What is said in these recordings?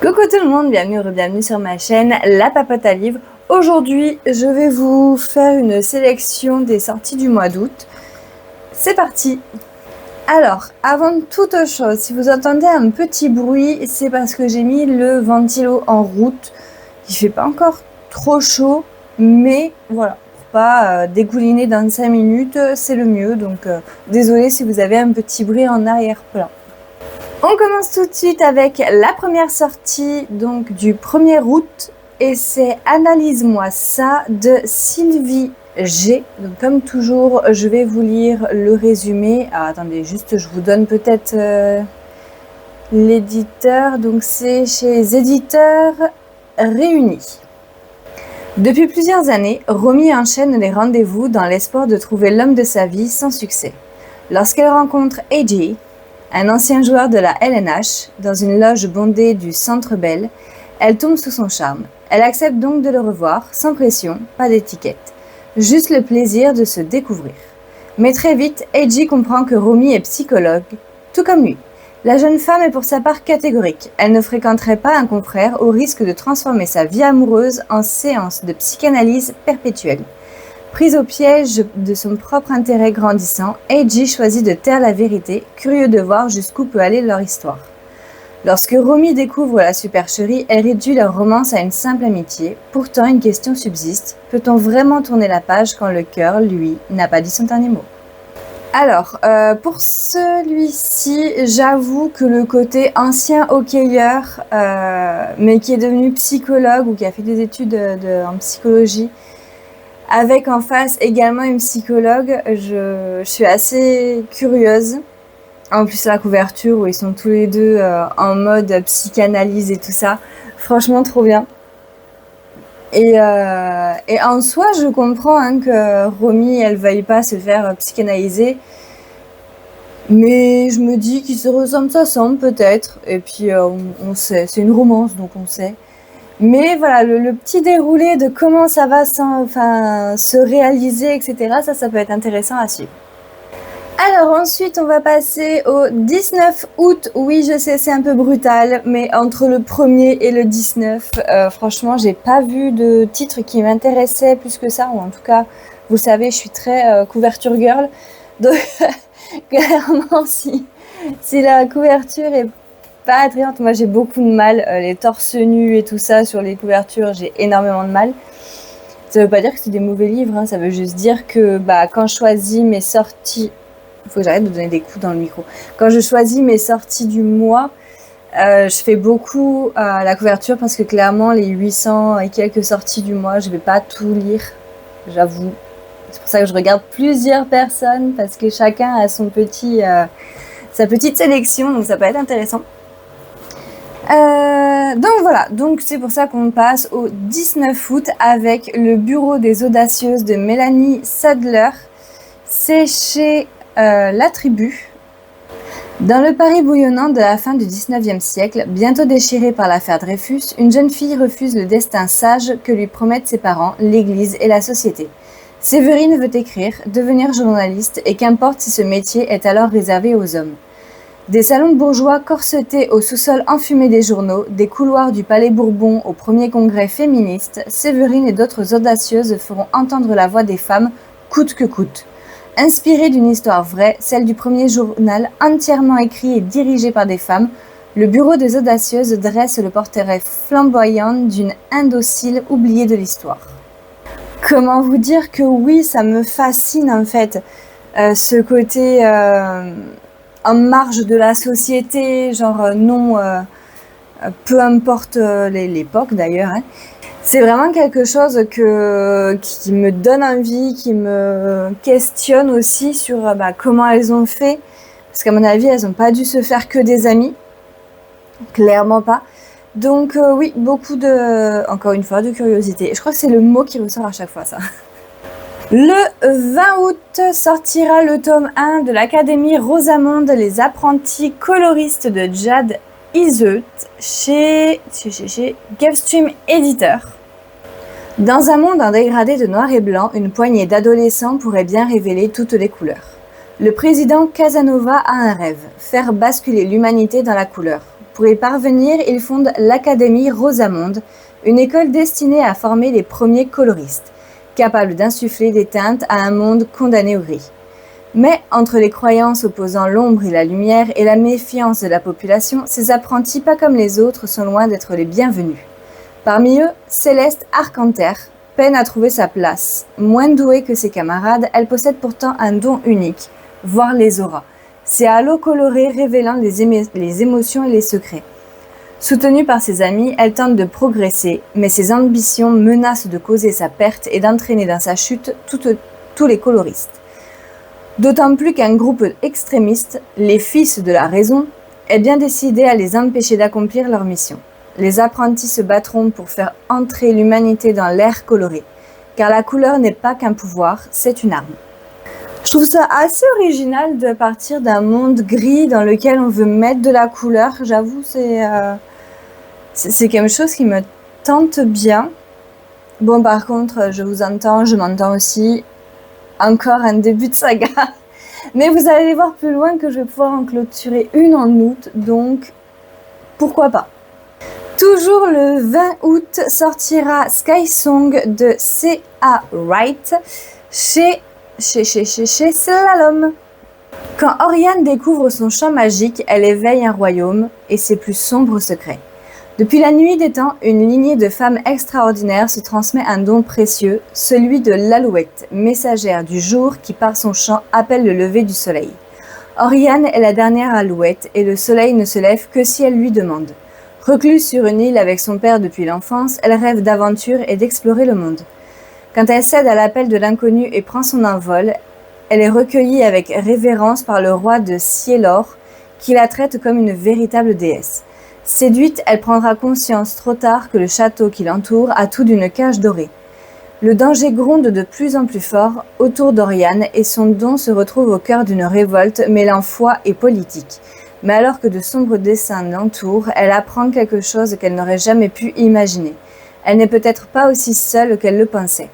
Coucou tout le monde, bienvenue ou bienvenue sur ma chaîne La Papote à Livres. Aujourd'hui, je vais vous faire une sélection des sorties du mois d'août. C'est parti! Alors, avant toute chose, si vous entendez un petit bruit, c'est parce que j'ai mis le ventilo en route. Il fait pas encore trop chaud, mais voilà, pour pas dégouliner dans 5 minutes, c'est le mieux. Donc, désolé si vous avez un petit bruit en arrière-plan. On commence tout de suite avec la première sortie donc du 1er août et c'est Analyse-moi ça de Sylvie G. Donc comme toujours, je vais vous lire le résumé. Alors, attendez, juste je vous donne peut-être l'éditeur. Donc c'est chez les Éditeurs Réunis. Depuis plusieurs années, Romy enchaîne les rendez-vous dans l'espoir de trouver l'homme de sa vie sans succès. Lorsqu'elle rencontre AJ, un ancien joueur de la LNH, dans une loge bondée du Centre Bell, elle tombe sous son charme. Elle accepte donc de le revoir, sans pression, pas d'étiquette. Juste le plaisir de se découvrir. Mais très vite, AJ comprend que Romy est psychologue, tout comme lui. La jeune femme est pour sa part catégorique. Elle ne fréquenterait pas un confrère au risque de transformer sa vie amoureuse en séance de psychanalyse perpétuelle. Prise au piège de son propre intérêt grandissant, AJ choisit de taire la vérité, curieux de voir jusqu'où peut aller leur histoire. Lorsque Romy découvre la supercherie, elle réduit leur romance à une simple amitié. Pourtant, une question subsiste. Peut-on vraiment tourner la page quand le cœur, lui, n'a pas dit son dernier mot ? Alors, pour celui-ci, j'avoue que le côté ancien hockeyeur, mais qui est devenu psychologue ou qui a fait des études en psychologie, avec en face également une psychologue, je suis assez curieuse. En plus, la couverture où ils sont tous les deux en mode psychanalyse et tout ça, franchement trop bien. Et en soi, je comprends que Romy, elle veuille pas se faire psychanalyser. Mais je me dis qu'ils se ressemblent, ça semble peut-être. Et puis on sait, c'est une romance donc on sait. Mais voilà, le petit déroulé de comment ça va se réaliser, etc., ça peut être intéressant à suivre. Alors ensuite, on va passer au 19 août. Oui, je sais, c'est un peu brutal, mais entre le 1er et le 19, franchement, j'ai pas vu de titre qui m'intéressait plus que ça. Ou en tout cas, vous le savez, je suis très couverture girl. Donc, clairement, si la couverture est pas attrayante, moi j'ai beaucoup de mal, les torse nus et tout ça sur les couvertures, j'ai énormément de mal. Ça veut pas dire que c'est des mauvais livres, ça veut juste dire que quand je choisis mes sorties, il faut que j'arrête de donner des coups dans le micro. Quand je choisis mes sorties du mois, je fais beaucoup la couverture parce que clairement les 800 et quelques sorties du mois, je vais pas tout lire, j'avoue. C'est pour ça que je regarde plusieurs personnes parce que chacun a sa petite sélection, donc ça peut être intéressant. Donc voilà, donc c'est pour ça qu'on passe au 19 août avec Le Bureau des Audacieuses de Mélanie Sadler. C'est chez La Tribu. Dans le Paris bouillonnant de la fin du 19e siècle, bientôt déchiré par l'affaire Dreyfus, une jeune fille refuse le destin sage que lui promettent ses parents, l'Église et la société. Séverine veut écrire, devenir journaliste et qu'importe si ce métier est alors réservé aux hommes. Des salons bourgeois corsetés au sous-sol enfumé des journaux, des couloirs du Palais Bourbon au premier congrès féministe, Séverine et d'autres audacieuses feront entendre la voix des femmes coûte que coûte. Inspirée d'une histoire vraie, celle du premier journal entièrement écrit et dirigé par des femmes, le Bureau des Audacieuses dresse le portrait flamboyant d'une indocile oubliée de l'histoire. Comment vous dire que oui, ça me fascine en fait, ce côté en marge de la société, genre non, peu importe l'époque d'ailleurs. C'est vraiment quelque chose qui me donne envie, qui me questionne aussi sur comment elles ont fait. Parce qu'à mon avis, elles n'ont pas dû se faire que des amis. Clairement pas. Donc oui, encore une fois, de curiosité. Je crois que c'est le mot qui ressort à chaque fois, ça. Le 20 août sortira le tome 1 de l'Académie Rosamonde, les apprentis coloristes de Jade Iseut chez Gavestream Éditeur. Dans un monde en dégradé de noir et blanc, une poignée d'adolescents pourrait bien révéler toutes les couleurs. Le président Casanova a un rêve, faire basculer l'humanité dans la couleur. Pour y parvenir, il fonde l'Académie Rosamonde, une école destinée à former les premiers coloristes, capables d'insuffler des teintes à un monde condamné au gris. Mais entre les croyances opposant l'ombre et la lumière et la méfiance de la population, ces apprentis, pas comme les autres, sont loin d'être les bienvenus. Parmi eux, Céleste Arcantère peine à trouver sa place. Moins douée que ses camarades, elle possède pourtant un don unique, voir les auras. Ces halos colorés révélant les émotions et les secrets. Soutenue par ses amis, elle tente de progresser, mais ses ambitions menacent de causer sa perte et d'entraîner dans sa chute tous les coloristes. D'autant plus qu'un groupe extrémiste, les Fils de la Raison, est bien décidé à les empêcher d'accomplir leur mission. Les apprentis se battront pour faire entrer l'humanité dans l'ère colorée, car la couleur n'est pas qu'un pouvoir, c'est une arme. Je trouve ça assez original de partir d'un monde gris dans lequel on veut mettre de la couleur. J'avoue, c'est quelque chose qui me tente bien. Bon, par contre, je vous entends, je m'entends aussi. Encore un début de saga. Mais vous allez voir plus loin que je vais pouvoir en clôturer une en août, donc pourquoi pas. Toujours le 20 août sortira Sky Song de C.A. Wright chez Slalom. Quand Oriane découvre son champ magique, elle éveille un royaume et ses plus sombres secrets. Depuis la nuit des temps, une lignée de femmes extraordinaires se transmet un don précieux, celui de l'Alouette, messagère du jour qui par son chant appelle le lever du soleil. Oriane est la dernière Alouette et le soleil ne se lève que si elle lui demande. Recluse sur une île avec son père depuis l'enfance, elle rêve d'aventure et d'explorer le monde. Quand elle cède à l'appel de l'inconnu et prend son envol, elle est recueillie avec révérence par le roi de Cielor, qui la traite comme une véritable déesse. Séduite, elle prendra conscience trop tard que le château qui l'entoure a tout d'une cage dorée. Le danger gronde de plus en plus fort autour d'Oriane et son don se retrouve au cœur d'une révolte mêlant foi et politique. Mais alors que de sombres desseins l'entourent, elle apprend quelque chose qu'elle n'aurait jamais pu imaginer. Elle n'est peut-être pas aussi seule qu'elle le pensait.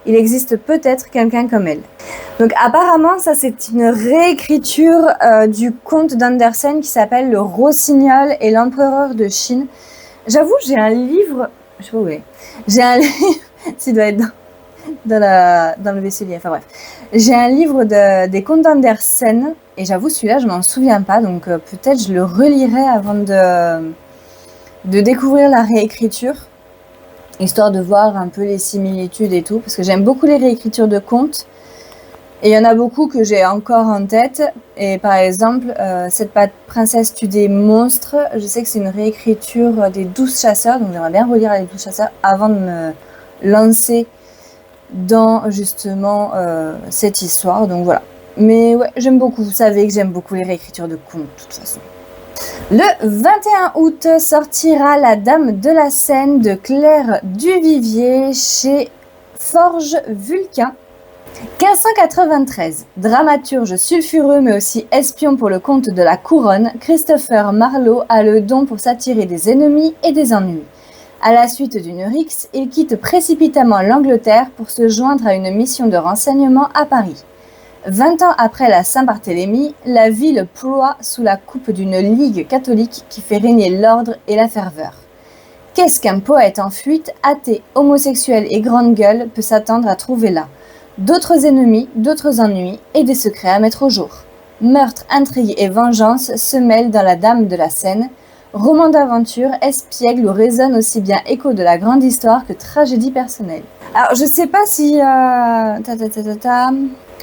Il existe peut-être quelqu'un comme elle. Donc apparemment, ça c'est une réécriture du conte d'Andersen qui s'appelle Le Rossignol et l'Empereur de Chine. J'avoue, j'ai un livre... Je sais pas où il est. J'ai un livre... S'il doit être dans le vaisselier, enfin bref. J'ai un livre des contes d'Andersen et j'avoue, celui-là, je m'en souviens pas. Donc peut-être je le relirai avant de découvrir la réécriture. Histoire de voir un peu les similitudes et tout, parce que j'aime beaucoup les réécritures de contes, et il y en a beaucoup que j'ai encore en tête, et par exemple, Cette princesse tue des monstres, je sais que c'est une réécriture des 12 chasseurs, donc j'aimerais bien relire les 12 chasseurs avant de me lancer dans justement cette histoire, donc voilà. Mais ouais, j'aime beaucoup, vous savez que j'aime beaucoup les réécritures de contes, de toute façon. Le 21 août sortira La Dame de la Seine de Claire Duvivier chez Forge Vulcain. 1593, dramaturge sulfureux mais aussi espion pour le compte de la couronne, Christopher Marlowe a le don pour s'attirer des ennemis et des ennuis. À la suite d'une rixe, il quitte précipitamment l'Angleterre pour se joindre à une mission de renseignement à Paris. 20 ans après la Saint-Barthélemy, la ville ploie sous la coupe d'une ligue catholique qui fait régner l'ordre et la ferveur. Qu'est-ce qu'un poète en fuite, athée, homosexuel et grande gueule peut s'attendre à trouver là? D'autres ennemis, d'autres ennuis et des secrets à mettre au jour. Meurtre, intrigue et vengeance se mêlent dans La Dame de la Seine, roman d'aventure, espiègle où résonne aussi bien écho de la grande histoire que tragédie personnelle. Alors je sais pas si...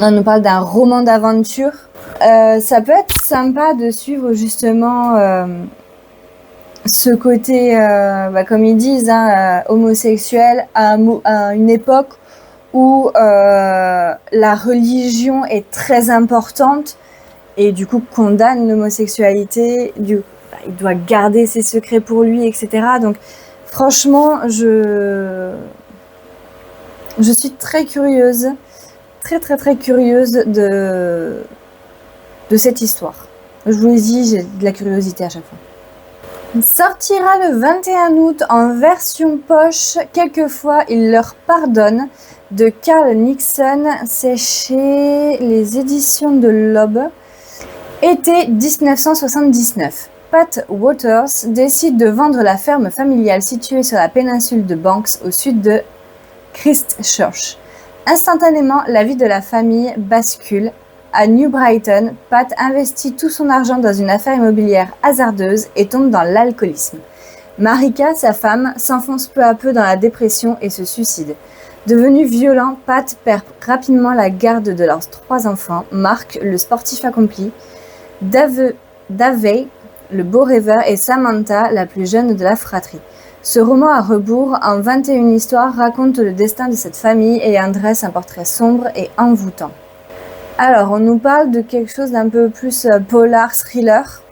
On nous parle d'un roman d'aventure. Ça peut être sympa de suivre justement ce côté, comme ils disent, homosexuel à une époque où la religion est très importante et du coup condamne l'homosexualité. Il doit garder ses secrets pour lui, etc. Donc franchement, je suis très curieuse. Très curieuse de cette histoire. Je vous l'ai dit, j'ai de la curiosité à chaque fois. Sortira le 21 août en version poche, quelquefois il leur pardonne, de Carl Nixon, c'est chez les éditions de l'Aube. Été 1979. Pat Waters décide de vendre la ferme familiale située sur la péninsule de Banks au sud de Christchurch. Instantanément, la vie de la famille bascule. À New Brighton, Pat investit tout son argent dans une affaire immobilière hasardeuse et tombe dans l'alcoolisme. Marika, sa femme, s'enfonce peu à peu dans la dépression et se suicide. Devenu violent, Pat perd rapidement la garde de leurs 3 enfants, Mark, le sportif accompli, Davey, le beau rêveur, et Samantha, la plus jeune de la fratrie. Ce roman à rebours, en 21 histoires, raconte le destin de cette famille et en dresse un portrait sombre et envoûtant. Alors, on nous parle de quelque chose d'un peu plus polar, thriller.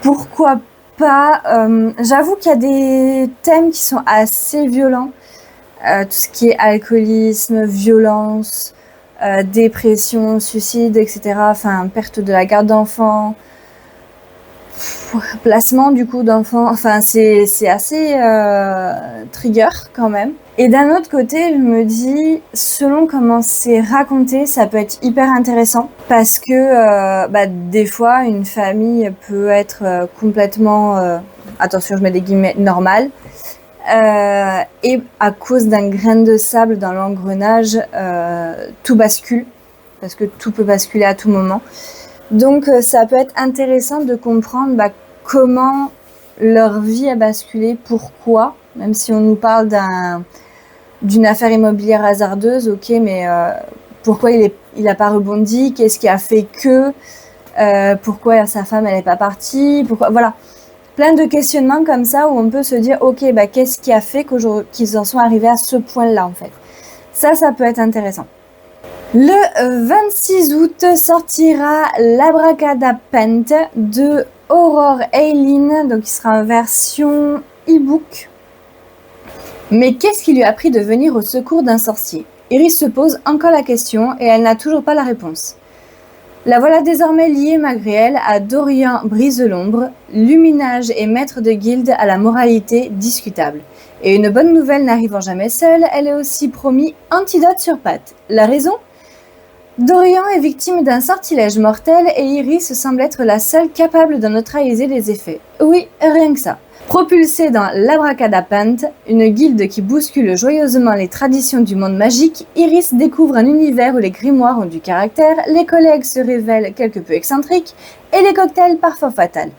Pourquoi pas J'avoue qu'il y a des thèmes qui sont assez violents. Tout ce qui est alcoolisme, violence, dépression, suicide, etc. Enfin, perte de la garde d'enfants, placement du coup d'enfants. Enfin, c'est assez trigger quand même. Et d'un autre côté, je me dis, selon comment c'est raconté, ça peut être hyper intéressant parce que des fois, une famille peut être complètement, attention, je mets des guillemets, normale. Et à cause d'un grain de sable dans l'engrenage, tout bascule, parce que tout peut basculer à tout moment. Donc ça peut être intéressant de comprendre comment leur vie a basculé, pourquoi, même si on nous parle d'une affaire immobilière hasardeuse, ok, mais pourquoi il a pas rebondi, qu'est-ce qui a fait que, pourquoi sa femme elle n'est pas partie, pourquoi, voilà. Plein de questionnements comme ça où on peut se dire, ok, qu'est-ce qui a fait qu'ils en sont arrivés à ce point-là, en fait. Ça peut être intéressant. Le 26 août sortira l'Abracadapent de Aurore Eileen, donc il sera en version e-book. Mais qu'est-ce qui lui a pris de venir au secours d'un sorcier? Iris se pose encore la question et elle n'a toujours pas la réponse. La voilà désormais liée malgré elle à Dorian Brise-l'ombre, luminage et maître de guilde à la moralité discutable. Et une bonne nouvelle n'arrivant jamais seule, elle est aussi promis antidote sur Pat. La raison? Dorian est victime d'un sortilège mortel et Iris semble être la seule capable d'en neutraliser les effets. Oui, rien que ça. Propulsée dans l'Abracadapent, une guilde qui bouscule joyeusement les traditions du monde magique, Iris découvre un univers où les grimoires ont du caractère, les collègues se révèlent quelque peu excentriques et les cocktails parfois fatals.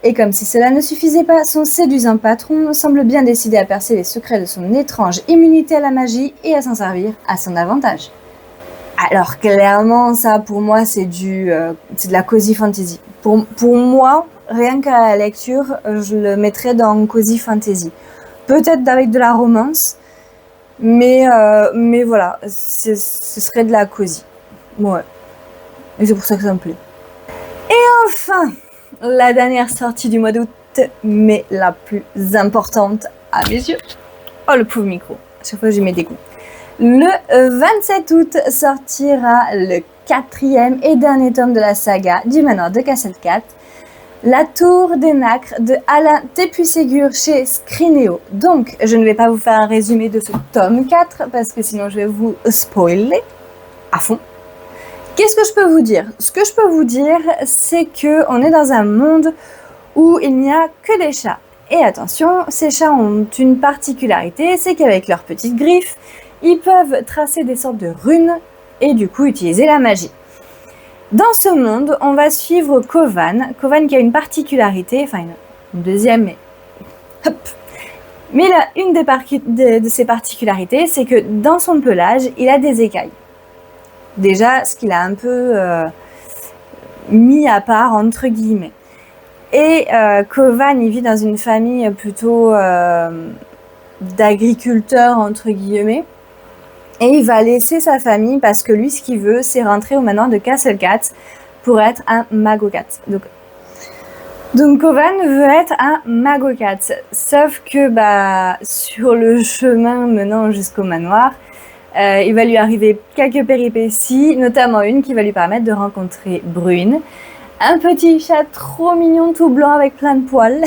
Et comme si cela ne suffisait pas, son séduisant patron semble bien décidé à percer les secrets de son étrange immunité à la magie et à s'en servir à son avantage. Alors clairement, ça pour moi c'est de la cozy fantasy. Pour moi, rien qu'à la lecture, je le mettrais dans cozy fantasy. Peut-être avec de la romance, mais voilà, ce serait de la cozy. Ouais. Et c'est pour ça que ça me plaît. Et enfin, la dernière sortie du mois d'août, mais la plus importante à mes yeux. Oh le pauvre micro, à chaque fois j'y mets des coups. Le 27 août sortira le 4e et dernier tome de la saga du manoir de Castle-Cat, La Tour des Nacres de Alain Tépu-Ségur chez Scrinéo. Donc, je ne vais pas vous faire un résumé de ce tome 4 parce que sinon je vais vous spoiler à fond. Qu'est-ce que je peux vous dire? Ce que je peux vous dire, c'est qu'on est dans un monde où il n'y a que des chats. Et attention, ces chats ont une particularité, c'est qu'avec leurs petites griffes, ils peuvent tracer des sortes de runes et du coup utiliser la magie. Dans ce monde, on va suivre Kovan. Kovan qui a une particularité, enfin une deuxième, mais hop. Mais là, une de ses particularités, c'est que dans son pelage, il a des écailles. Déjà, ce qu'il a un peu mis à part, entre guillemets. Et Kovan, il vit dans une famille plutôt d'agriculteurs, entre guillemets. Et il va laisser sa famille parce que lui, ce qu'il veut, c'est rentrer au manoir de Castle-Cat pour être un Magocat. Donc Kovan veut être un Magocat. Sauf que sur le chemin menant jusqu'au manoir, il va lui arriver quelques péripéties, notamment une qui va lui permettre de rencontrer Brune, un petit chat trop mignon, tout blanc avec plein de poils,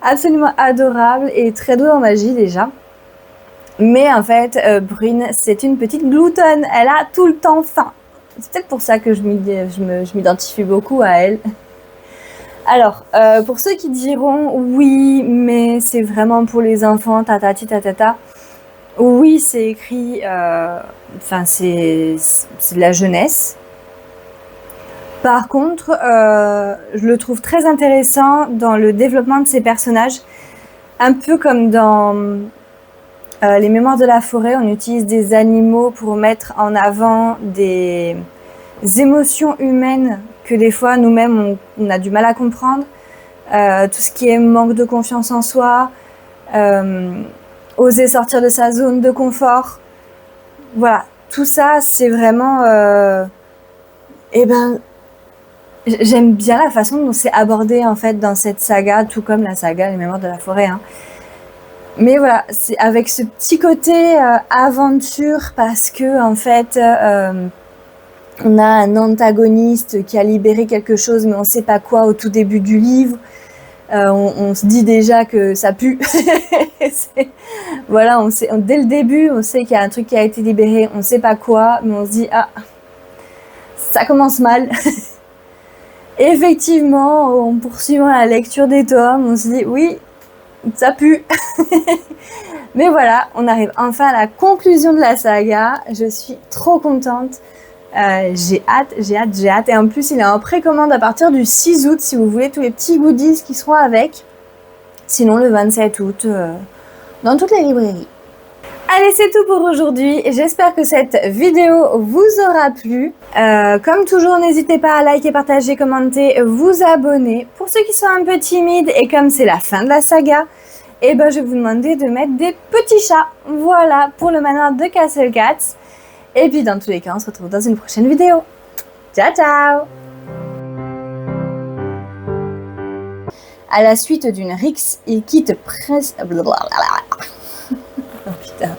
absolument adorable et très doué en magie déjà. Mais en fait, Brune, c'est une petite gloutonne, elle a tout le temps faim. C'est peut-être pour ça que je m'identifie beaucoup à elle. Alors, pour ceux qui diront oui, mais c'est vraiment pour les enfants, tatati tatata. Oui, c'est écrit, enfin c'est de la jeunesse. Par contre, je le trouve très intéressant dans le développement de ces personnages, un peu comme dans les Mémoires de la forêt, on utilise des animaux pour mettre en avant des émotions humaines que des fois nous-mêmes on a du mal à comprendre. Tout ce qui est manque de confiance en soi, oser sortir de sa zone de confort. Voilà, tout ça c'est vraiment... j'aime bien la façon dont c'est abordé en fait dans cette saga, tout comme la saga Les Mémoires de la forêt. Hein. Mais voilà, c'est avec ce petit côté aventure parce que en fait, on a un antagoniste qui a libéré quelque chose, mais on ne sait pas quoi au tout début du livre. On se dit déjà que ça pue. Voilà, dès le début, on sait qu'il y a un truc qui a été libéré, on ne sait pas quoi, mais on se dit ah, ça commence mal. Effectivement, en poursuivant la lecture des tomes, on se dit oui, ça pue. Mais voilà, on arrive enfin à la conclusion de la saga. Je suis trop contente. J'ai hâte. Et en plus, il est en précommande à partir du 6 août si vous voulez tous les petits goodies qui seront avec. Sinon, le 27 août, dans toutes les librairies. Allez, c'est tout pour aujourd'hui. J'espère que cette vidéo vous aura plu. Comme toujours, n'hésitez pas à liker, partager, commenter, vous abonner. Pour ceux qui sont un peu timides et comme c'est la fin de la saga, je vais vous demander de mettre des petits chats. Voilà, pour le manoir de Castle Cats. Et puis, dans tous les cas, on se retrouve dans une prochaine vidéo. Ciao, ciao! À la suite d'une rixe, il quitte presque... Oh putain.